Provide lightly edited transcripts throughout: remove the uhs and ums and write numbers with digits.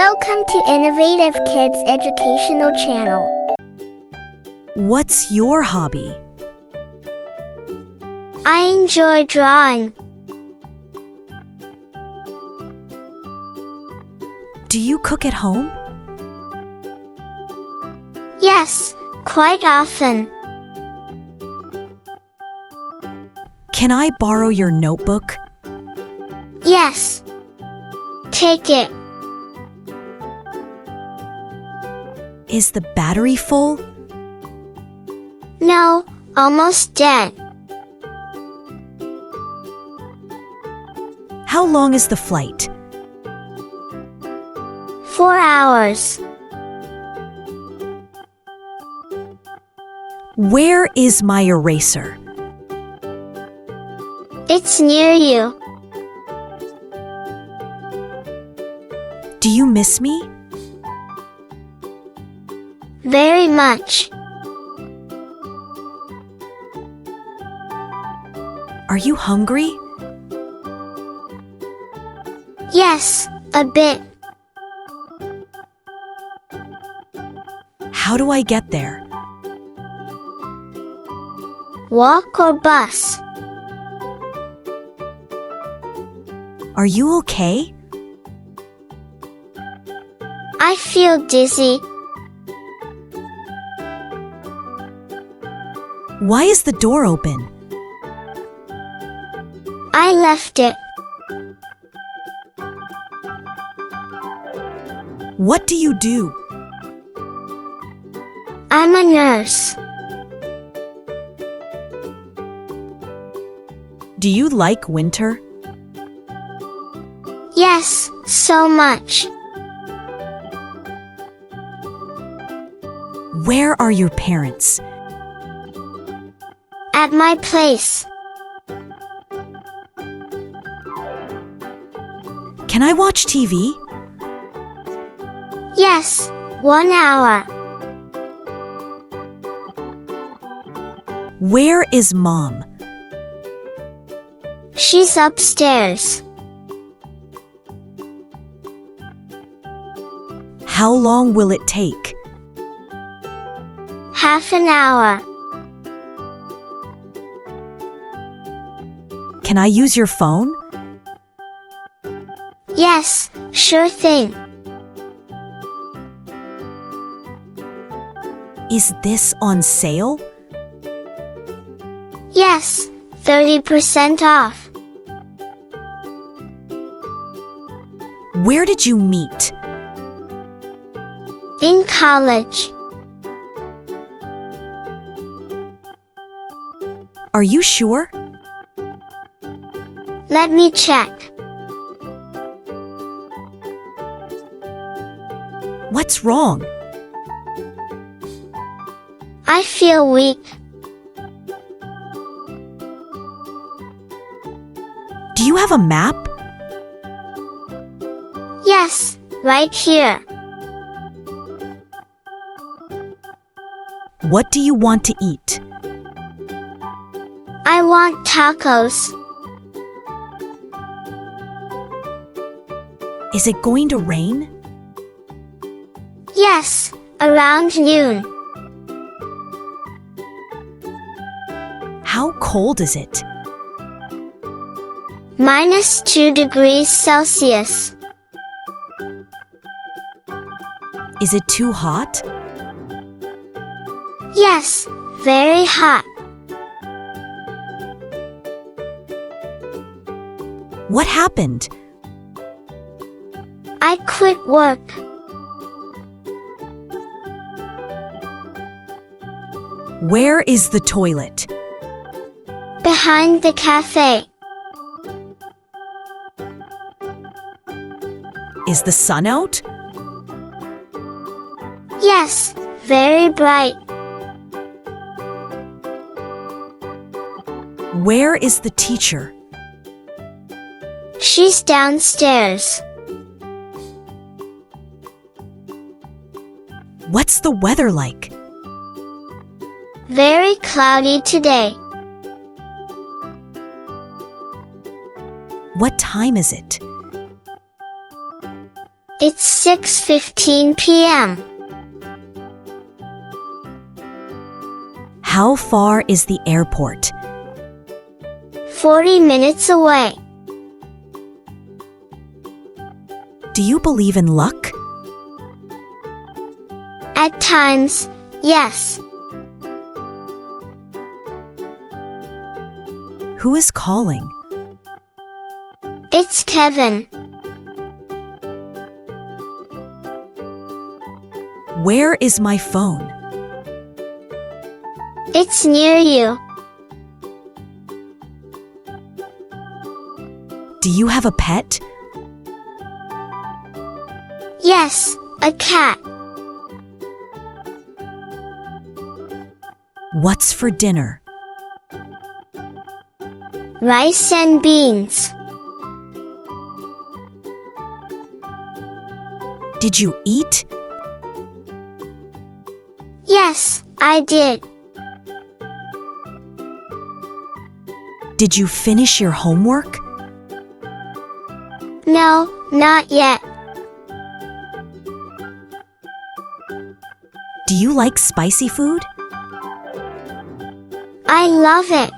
Welcome to Innovative Kids Educational Channel. What's your hobby? I enjoy drawing. Do you cook at home? Yes, quite often. Can I borrow your notebook? Yes. Take it. Is the battery full? No, almost dead. How long is the flight? 4 hours. Where is my eraser? It's near you. Do you miss me? Very much. Are you hungry? Yes, a bit. How do I get there? Walk or bus? Are you okay? I feel dizzy. Why is the door open? I left it. What do you do? I'm a nurse. Do you like winter? Yes, so much. Where are your parents? At my place. Can I watch TV? Yes, 1 hour. Where is Mom? She's upstairs. How long will it take? Half an hour. Can I use your phone? Yes, sure thing. Is this on sale? Yes, 30% off. Where did you meet? In college. Are you sure? Let me check. What's wrong? I feel weak. Do you have a map? Yes, right here. What do you want to eat? I want tacos. Is it going to rain? Yes, around noon. How cold is it? -2 degrees Celsius. Is it too hot? Yes, very hot. What happened? I quit work. Where is the toilet? Behind the cafe. Is the sun out? Yes, very bright. Where is the teacher? She's downstairs. What's the weather like? Very cloudy today. What time is it? It's 6:15 p.m. How far is the airport? 40 minutes away. Do you believe in luck? At times, yes. Who is calling? It's Kevin. Where is my phone? It's near you. Do you have a pet? Yes, a cat. What's for dinner? Rice and beans. Did you eat? Yes, I did. Did you finish your homework? No, not yet. Do you like spicy food? I love it.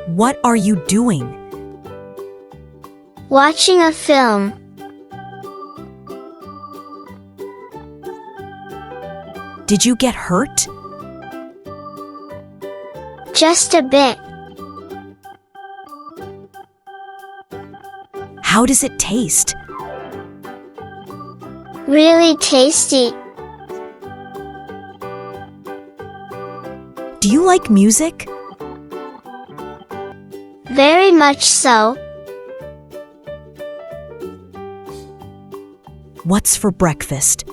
What are you doing? Watching a film. Did you get hurt? Just a bit. How does it taste? Really tasty. Do you like music? Very much so. What's for breakfast?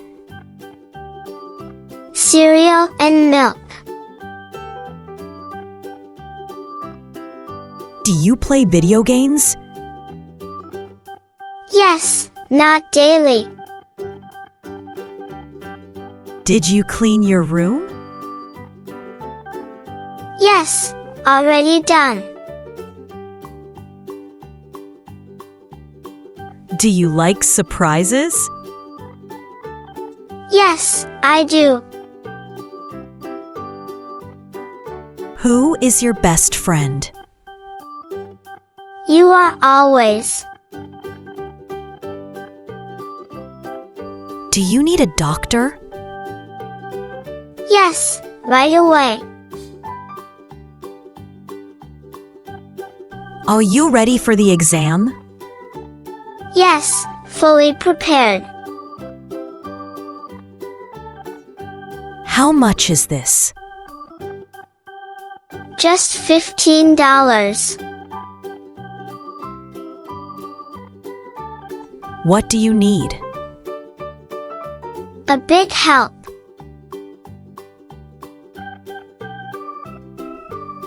Cereal and milk. Do you play video games? Yes, not daily. Did you clean your room? Yes, already done. Do you like surprises? Yes, I do. Who is your best friend? You are always. Do you need a doctor? Yes, right away. Are you ready for the exam? Yes, fully prepared. How much is this? Just $15. What do you need? A big help.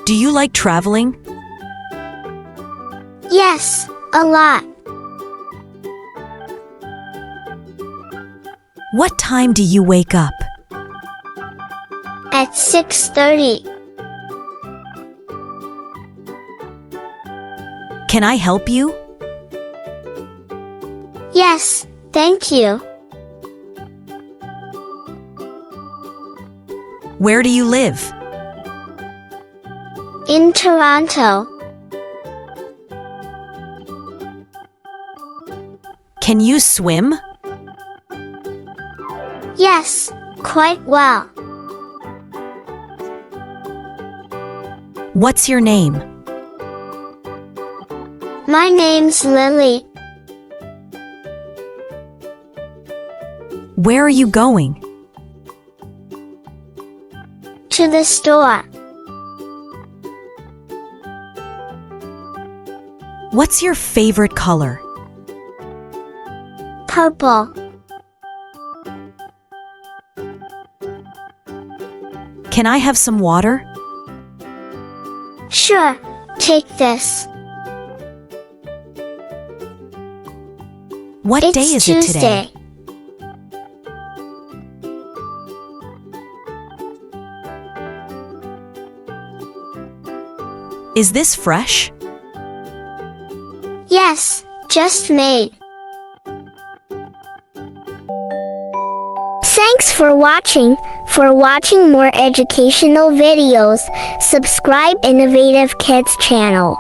Do you like traveling? Yes, a lot. What time do you wake up? At 6:30. Can I help you? Yes, thank you. Where do you live? In Toronto. Can you swim? Yes, quite well. What's your name? My name's Lily. Where are you going? To the store. What's your favorite color? Purple. Can I have some water? Sure, take this. What It's day is Tuesday. it today? Is this fresh? Yes, just made. Thanks for watching. For watching more educational videos, subscribe Innovative Kids channel.